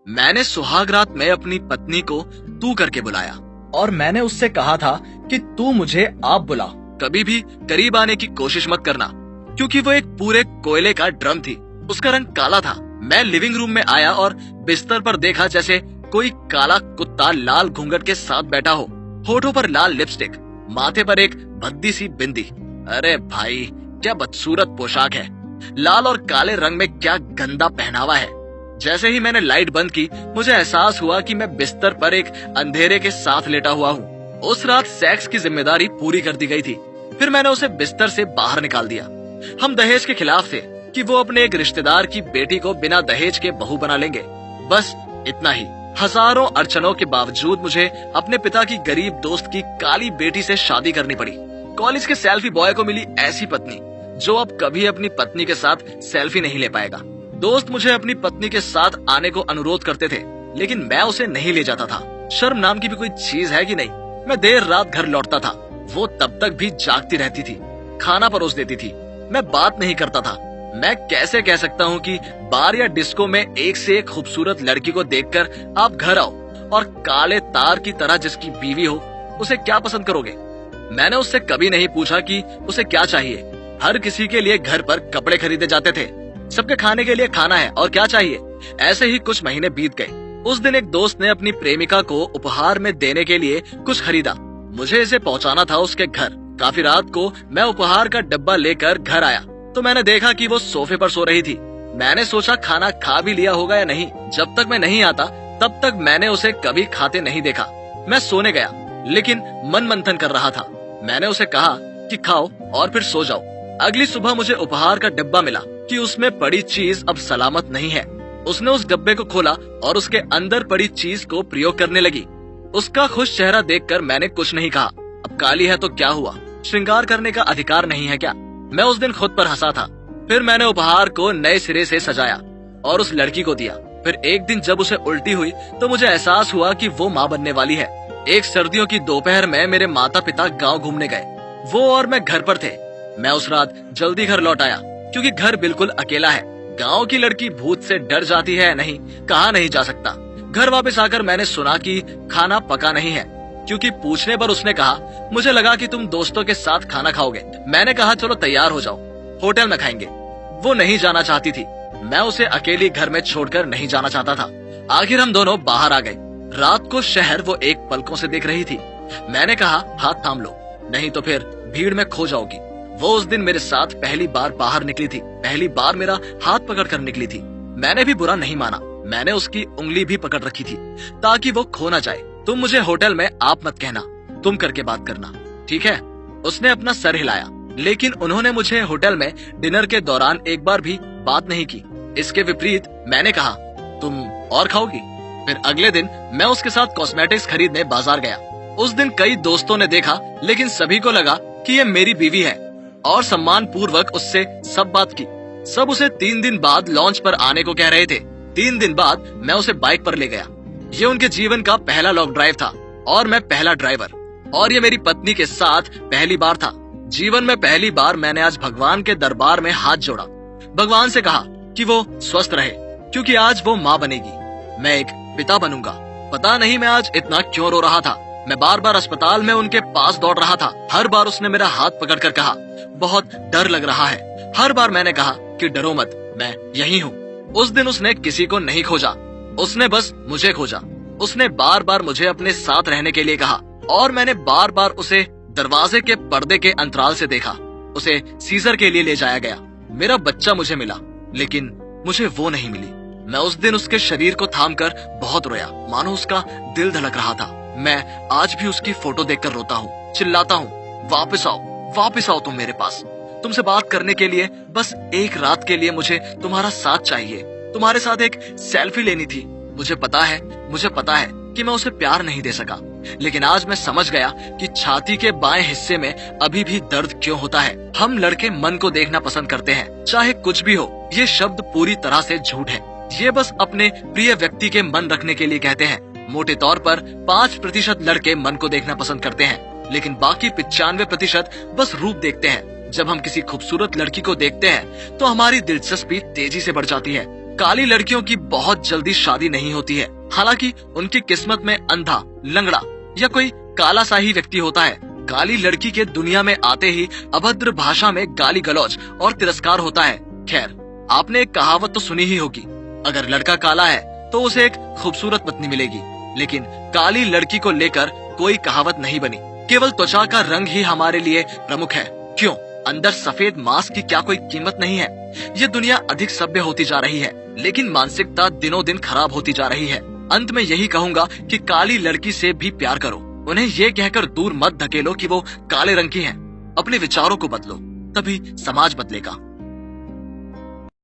मैंने सुहाग रात में अपनी पत्नी को तू करके बुलाया और मैंने उससे कहा था कि तू मुझे आप बुला, कभी भी करीब आने की कोशिश मत करना, क्योंकि वो एक पूरे कोयले का ड्रम थी। उसका रंग काला था। मैं लिविंग रूम में आया और बिस्तर पर देखा जैसे कोई काला कुत्ता लाल घूंघट के साथ बैठा हो, होठों पर लाल लिपस्टिक, माथे पर एक भद्दी सी बिंदी। अरे भाई, क्या बदसूरत पोशाक है। लाल और काले रंग में क्या गंदा पहनावा है। जैसे ही मैंने लाइट बंद की, मुझे एहसास हुआ कि मैं बिस्तर पर एक अंधेरे के साथ लेटा हुआ हूँ। उस रात सेक्स की जिम्मेदारी पूरी कर दी गई थी। फिर मैंने उसे बिस्तर से बाहर निकाल दिया। हम दहेज के खिलाफ थे कि वो अपने एक रिश्तेदार की बेटी को बिना दहेज के बहू बना लेंगे। बस इतना ही। हजारों अड़चनों के बावजूद मुझे अपने पिता की गरीब दोस्त की काली बेटी से शादी करनी पड़ी। कॉलेज के सेल्फी बॉय को मिली ऐसी पत्नी जो अब कभी अपनी पत्नी के साथ सेल्फी नहीं ले पाएगा। दोस्त मुझे अपनी पत्नी के साथ आने को अनुरोध करते थे, लेकिन मैं उसे नहीं ले जाता था। शर्म नाम की भी कोई चीज है कि नहीं। मैं देर रात घर लौटता था, वो तब तक भी जागती रहती थी, खाना परोस देती थी। मैं बात नहीं करता था। मैं कैसे कह सकता हूँ कि बार या डिस्को में एक से एक खूबसूरत लड़की को देखकर आप घर आओ और काले तार की तरह जिसकी बीवी हो उसे क्या पसंद करोगे। मैंने उससे कभी नहीं पूछा कि उसे क्या चाहिए। हर किसी के लिए घर पर कपड़े खरीदे जाते थे, सबके खाने के लिए खाना है और क्या चाहिए। ऐसे ही कुछ महीने बीत गए। उस दिन एक दोस्त ने अपनी प्रेमिका को उपहार में देने के लिए कुछ खरीदा। मुझे इसे पहुंचाना था उसके घर। काफी रात को मैं उपहार का डब्बा लेकर घर आया तो मैंने देखा कि वो सोफे पर सो रही थी। मैंने सोचा खाना खा भी लिया होगा या नहीं। जब तक मैं नहीं आता तब तक मैंने उसे कभी खाते नहीं देखा। मैं सोने गया, लेकिन मन मंथन कर रहा था। मैंने उसे कहा कि खाओ और फिर सो जाओ। अगली सुबह मुझे उपहार का डब्बा मिला कि उसमें पड़ी चीज अब सलामत नहीं है। उसने उस डब्बे को खोला और उसके अंदर पड़ी चीज को प्रयोग करने लगी। उसका खुश चेहरा देखकर मैंने कुछ नहीं कहा। अब काली है तो क्या हुआ, श्रृंगार करने का अधिकार नहीं है क्या। मैं उस दिन खुद पर हंसा था। फिर मैंने उपहार को नए सिरे से सजाया और उस लड़की को दिया। फिर एक दिन जब उसे उल्टी हुई तो मुझे एहसास हुआ कि वो माँ बनने वाली है। एक सर्दियों की दोपहर में मेरे माता पिता गाँव घूमने गए। वो और मैं घर पर थे। मैं उस रात जल्दी घर लौट आया क्योंकि घर बिल्कुल अकेला है। गांव की लड़की भूत से डर जाती है नहीं, कहा नहीं जा सकता। घर वापस आकर मैंने सुना कि खाना पका नहीं है, क्योंकि पूछने पर उसने कहा मुझे लगा कि तुम दोस्तों के साथ खाना खाओगे। मैंने कहा चलो तैयार हो जाओ, होटल में खाएंगे। वो नहीं जाना चाहती थी। मैं उसे अकेली घर में छोड़कर नहीं जाना चाहता था। आखिर हम दोनों बाहर आ गए। रात को शहर वो एक पलकों से देख रही थी। मैंने कहा हाथ थाम लो, नहीं तो फिर भीड़ में खो जाओगी। वो उस दिन मेरे साथ पहली बार बाहर निकली थी। पहली बार मेरा हाथ पकड़ कर निकली थी। मैंने भी बुरा नहीं माना। मैंने उसकी उंगली भी पकड़ रखी थी ताकि वो खो ना जाए। तुम मुझे होटल में आप मत कहना, तुम करके बात करना, ठीक है। उसने अपना सर हिलाया, लेकिन उन्होंने मुझे होटल में डिनर के दौरान एक बार भी बात नहीं की। इसके विपरीत मैंने कहा तुम और खाओगी। फिर अगले दिन मैं उसके साथ कॉस्मेटिक्स खरीदने बाजार गया। उस दिन कई दोस्तों ने देखा, लेकिन सभी को लगा कि ये मेरी बीवी है और सम्मान पूर्वक उससे सब बात की। सब उसे 3 दिन बाद लॉन्च पर आने को कह रहे थे। 3 दिन बाद मैं उसे बाइक पर ले गया। ये उनके जीवन का पहला लॉन्ग ड्राइव था और मैं पहला ड्राइवर। और ये मेरी पत्नी के साथ पहली बार था। जीवन में पहली बार मैंने आज भगवान के दरबार में हाथ जोड़ा। भगवान से कहा कि वो स्वस्थ रहे, क्योंकि आज वो माँ बनेगी, मैं एक पिता बनूंगा। पता नहीं मैं आज इतना क्यों रो रहा था। मैं बार बार अस्पताल में उनके पास दौड़ रहा था। हर बार उसने मेरा हाथ पकड़कर कहा बहुत डर लग रहा है। हर बार मैंने कहा कि डरो मत, मैं यही हूँ। उस दिन उसने किसी को नहीं खोजा, उसने बस मुझे खोजा। उसने बार बार मुझे अपने साथ रहने के लिए कहा और मैंने बार बार उसे दरवाजे के पर्दे के अंतराल से देखा। उसे सीजर के लिए ले जाया गया। मेरा बच्चा मुझे मिला, लेकिन मुझे वो नहीं मिली। मैं उस दिन उसके शरीर को थामकर बहुत रोया, मानो उसका दिल धड़क रहा था। मैं आज भी उसकी फोटो देखकर रोता हूँ, चिल्लाता हूँ वापस आओ तुम मेरे पास। तुमसे बात करने के लिए, बस एक रात के लिए मुझे तुम्हारा साथ चाहिए। तुम्हारे साथ एक सेल्फी लेनी थी। मुझे पता है कि मैं उसे प्यार नहीं दे सका, लेकिन आज मैं समझ गया कि छाती के बाएं हिस्से में अभी भी दर्द क्यों होता है। हम लड़के मन को देखना पसंद करते हैं, चाहे कुछ भी हो। ये शब्द पूरी तरह से झूठ है। ये बस अपने प्रिय व्यक्ति के मन रखने के लिए कहते हैं। मोटे तौर पर 5% लड़के मन को देखना पसंद करते हैं, लेकिन बाकी 95% बस रूप देखते हैं। जब हम किसी खूबसूरत लड़की को देखते हैं तो हमारी दिलचस्पी तेजी से बढ़ जाती है। काली लड़कियों की बहुत जल्दी शादी नहीं होती है, हालांकि उनकी किस्मत में अंधा, लंगड़ा या कोई काला सा ही व्यक्ति होता है। काली लड़की के दुनिया में आते ही अभद्र भाषा में गाली गलौज और तिरस्कार होता है। खैर, आपने एक कहावत तो सुनी ही होगी, अगर लड़का काला है तो उसे एक खूबसूरत पत्नी मिलेगी। लेकिन काली लड़की को लेकर कोई कहावत नहीं बनी, केवल त्वचा का रंग ही हमारे लिए प्रमुख है। क्यों? अंदर सफेद मांस की क्या कोई कीमत नहीं है? ये दुनिया अधिक सभ्य होती जा रही है, लेकिन मानसिकता दिनों दिन खराब होती जा रही है। अंत में यही कहूंगा कि काली लड़की से भी प्यार करो, उन्हें ये कहकर दूर मत धकेलो कि वो काले रंग की हैं। अपने विचारों को बदलो, तभी समाज बदलेगा।